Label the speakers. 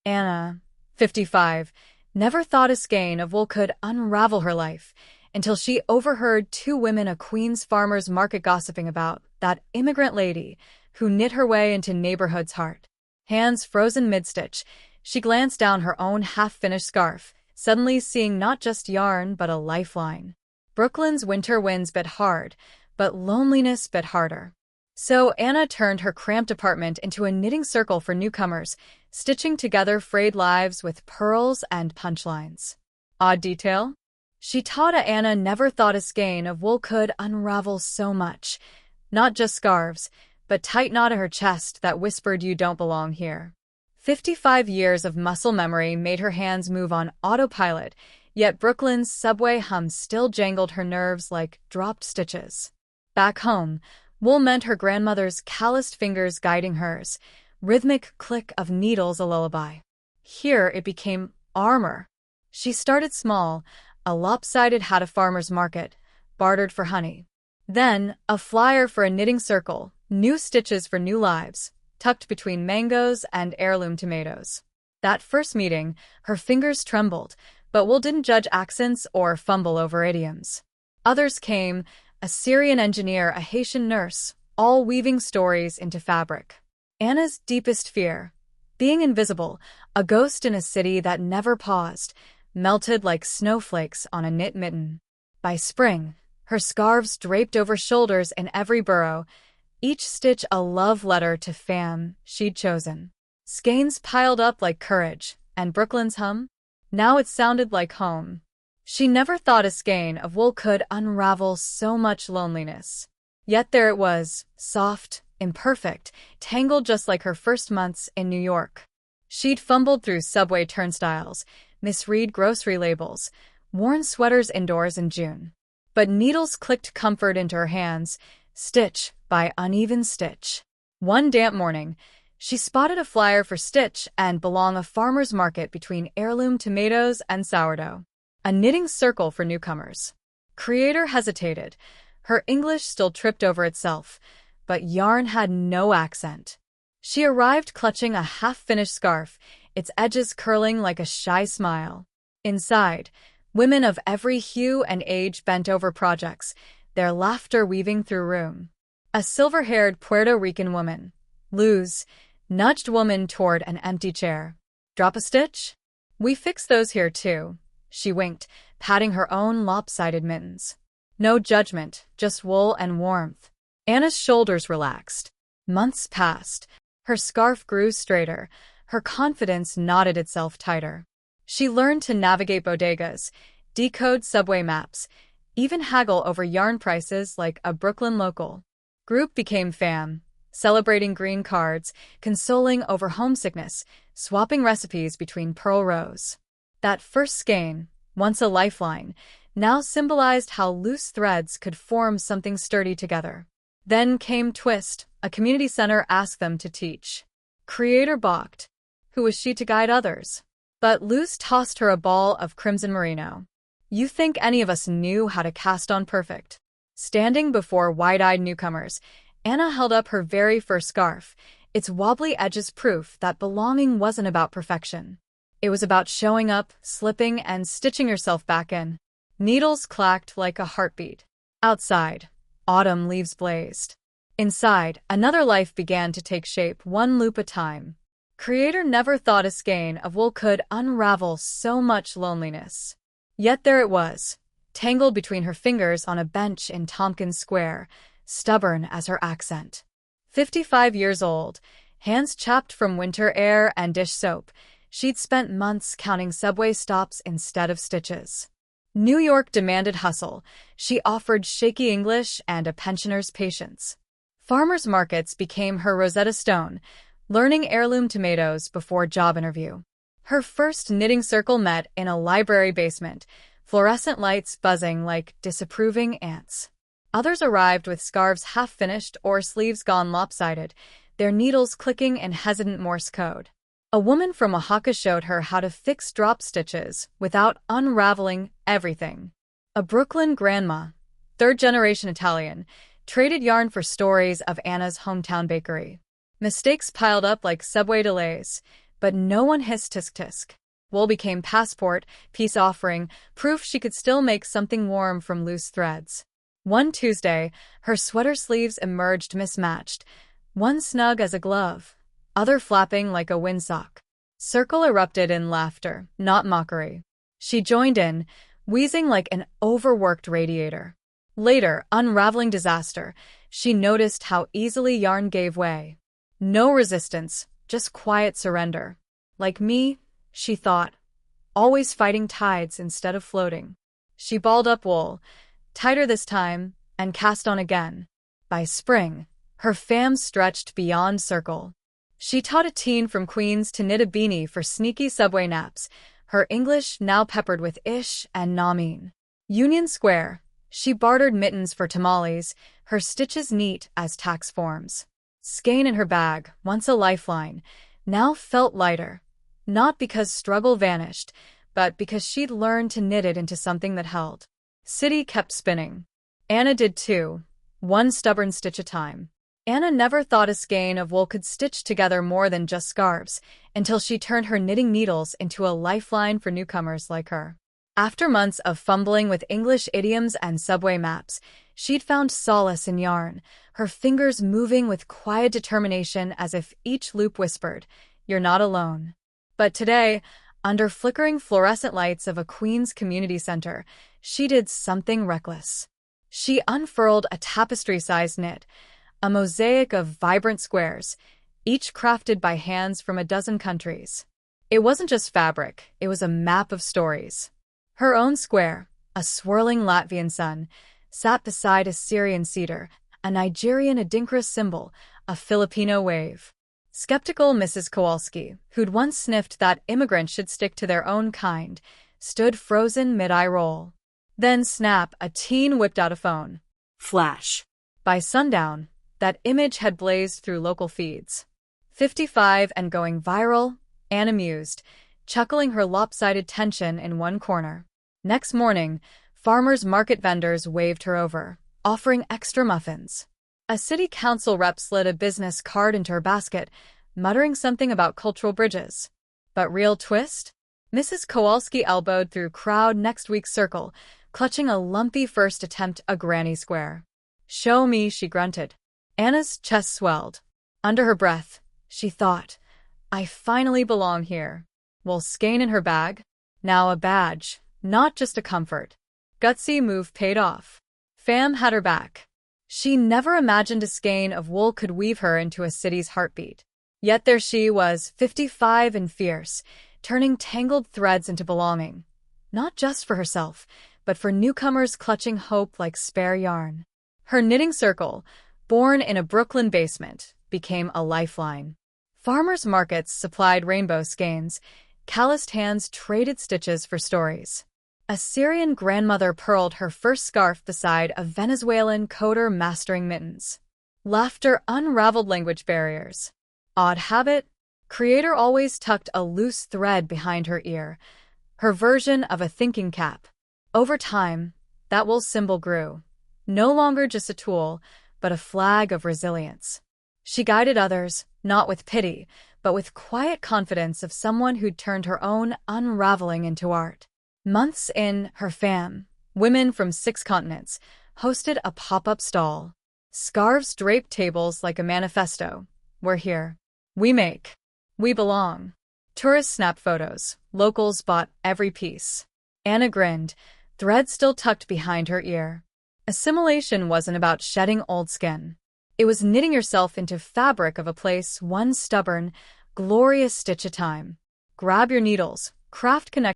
Speaker 1: Anna, 55, never thought a skein of wool could unravel her life until she overheard two women at Queens Farmers Market gossiping about that immigrant lady who knit her way into neighborhood's heart. Hands frozen mid-stitch, she glanced down her own half-finished scarf, suddenly seeing not just yarn but a lifeline. Brooklyn's winter winds bit hard, but loneliness bit harder. So Anna turned her cramped apartment into a knitting circle for newcomers, stitching together frayed lives with pearls and punchlines. Odd detail? She taught Anna never thought a skein of wool could unravel so much. Not just scarves, but tight knot at her chest that whispered you don't belong here. 55 years of muscle memory made her hands move on autopilot, yet Brooklyn's subway hum still jangled her nerves like dropped stitches. Back home, wool meant her grandmother's calloused fingers guiding hers, rhythmic click of needles a lullaby. Here it became armor. She started small, a lopsided hat at farmer's market, bartered for honey. Then, a flyer for a knitting circle, new stitches for new lives, tucked between mangoes and heirloom tomatoes. That first meeting, her fingers trembled, but wool didn't judge accents or fumble over idioms. Others came, a Syrian engineer, a Haitian nurse, all weaving stories into fabric. Anna's deepest fear, being invisible, a ghost in a city that never paused, melted like snowflakes on a knit mitten. By spring, her scarves draped over shoulders in every burrow, each stitch a love letter to fam she'd chosen. Skeins piled up like courage, and Brooklyn's hum? Now it sounded like home. She never thought a skein of wool could unravel so much loneliness. Yet there it was, soft, imperfect, tangled just like her first months in New York. She'd fumbled through subway turnstiles, misread grocery labels, worn sweaters indoors in June. But needles clicked comfort into her hands, stitch by uneven stitch. One damp morning, she spotted a flyer for Stitch and Belong, a farmer's market between heirloom tomatoes and sourdough. A knitting circle for newcomers. Creator hesitated. Her English still tripped over itself, but yarn had no accent. She arrived clutching a half-finished scarf, its edges curling like a shy smile. Inside, women of every hue and age bent over projects, their laughter weaving through room. A silver-haired Puerto Rican woman, Luz, nudged woman toward an empty chair. "Drop a stitch? We fix those here too," she winked, patting her own lopsided mittens. No judgment, just wool and warmth. Anna's shoulders relaxed. Months passed. Her scarf grew straighter. Her confidence knotted itself tighter. She learned to navigate bodegas, decode subway maps, even haggle over yarn prices like a Brooklyn local. Group became fam, celebrating green cards, consoling over homesickness, swapping recipes between pearl rows. That first skein, once a lifeline, now symbolized how loose threads could form something sturdy together. Then came Twist, a community center asked them to teach. Creator balked. Who was she to guide others? But Luz tossed her a ball of crimson merino. "You think any of us knew how to cast on perfect?" Standing before wide-eyed newcomers, Anna held up her very first scarf, its wobbly edges proof that belonging wasn't about perfection. It was about showing up, slipping, and stitching yourself back in. Needles clacked like a heartbeat. Outside, autumn leaves blazed. Inside, another life began to take shape, one loop at a time. Creator never thought a skein of wool could unravel so much loneliness. Yet there it was, tangled between her fingers on a bench in Tompkins Square, stubborn as her accent. 55 years old, hands chapped from winter air and dish soap, she'd spent months counting subway stops instead of stitches. New York demanded hustle. She offered shaky English and a pensioner's patience. Farmers markets became her Rosetta Stone, learning heirloom tomatoes before job interview. Her first knitting circle met in a library basement, fluorescent lights buzzing like disapproving ants. Others arrived with scarves half-finished or sleeves gone lopsided, their needles clicking in hesitant Morse code. A woman from Oaxaca showed her how to fix drop stitches without unraveling everything. A Brooklyn grandma, third-generation Italian, traded yarn for stories of Anna's hometown bakery. Mistakes piled up like subway delays, But no one hissed tisk tisk. Wool became passport, peace offering, proof she could still make something warm from loose threads. One Tuesday, her sweater sleeves emerged mismatched, one snug as a glove, other flapping like a windsock. Circle erupted in laughter, not mockery. She joined in, wheezing like an overworked radiator. Later, unraveling disaster, she noticed how easily yarn gave way. No resistance, just quiet surrender. Like me, she thought, always fighting tides instead of floating. She balled up wool, tighter this time, and cast on again. By spring, her fam stretched beyond circle. She taught a teen from Queens to knit a beanie for sneaky subway naps, her English now peppered with ish and namin. Union Square, she bartered mittens for tamales, her stitches neat as tax forms. Skein in her bag, once a lifeline, now felt lighter, not because struggle vanished, but because she'd learned to knit it into something that held. City kept spinning. Anna did too, one stubborn stitch a time. Anna never thought a skein of wool could stitch together more than just scarves, until she turned her knitting needles into a lifeline for newcomers like her. After months of fumbling with English idioms and subway maps, she'd found solace in yarn, her fingers moving with quiet determination as if each loop whispered, "You're not alone." But today, under flickering fluorescent lights of a Queens community center, she did something reckless. She unfurled a tapestry-sized knit, a mosaic of vibrant squares, each crafted by hands from a dozen countries. It wasn't just fabric, it was a map of stories. Her own square, a swirling Latvian sun, sat beside a Syrian cedar, a Nigerian Adinkra symbol, a Filipino wave. Skeptical Mrs. Kowalski, who'd once sniffed that immigrants should stick to their own kind, stood frozen mid-eye roll. Then snap, a teen whipped out a phone. Flash. By sundown, that image had blazed through local feeds. 55 and going viral, Anna mused, chuckling her lopsided tension in one corner. Next morning, farmers' market vendors waved her over, offering extra muffins. A city council rep slid a business card into her basket, muttering something about cultural bridges. But real twist? Mrs. Kowalski elbowed through crowd next week's circle, clutching a lumpy first attempt a granny square. "Show me," she grunted. Anna's chest swelled. Under her breath, she thought, "I finally belong here." Wool skein in her bag? Now a badge, not just a comfort. Gutsy move paid off. Fam had her back. She never imagined a skein of wool could weave her into a city's heartbeat. Yet there she was, 55 and fierce, turning tangled threads into belonging. Not just for herself, but for newcomers clutching hope like spare yarn. Her knitting circle, born in a Brooklyn basement, became a lifeline. Farmers' markets supplied rainbow skeins, calloused hands traded stitches for stories. A Syrian grandmother purled her first scarf beside a Venezuelan coder mastering mittens. Laughter unraveled language barriers. Odd habit, creator always tucked a loose thread behind her ear, her version of a thinking cap. Over time, that wool symbol grew, no longer just a tool, but a flag of resilience. She guided others, not with pity, but with quiet confidence of someone who'd turned her own unraveling into art. Months in, her fam, women from 6 continents, hosted a pop-up stall. Scarves draped tables like a manifesto. "We're here. We make. We belong." Tourists snapped photos. Locals bought every piece. Anna grinned, thread still tucked behind her ear. Assimilation wasn't about shedding old skin. It was knitting yourself into fabric of a place one stubborn, glorious stitch at a time. Grab your needles, craft connect.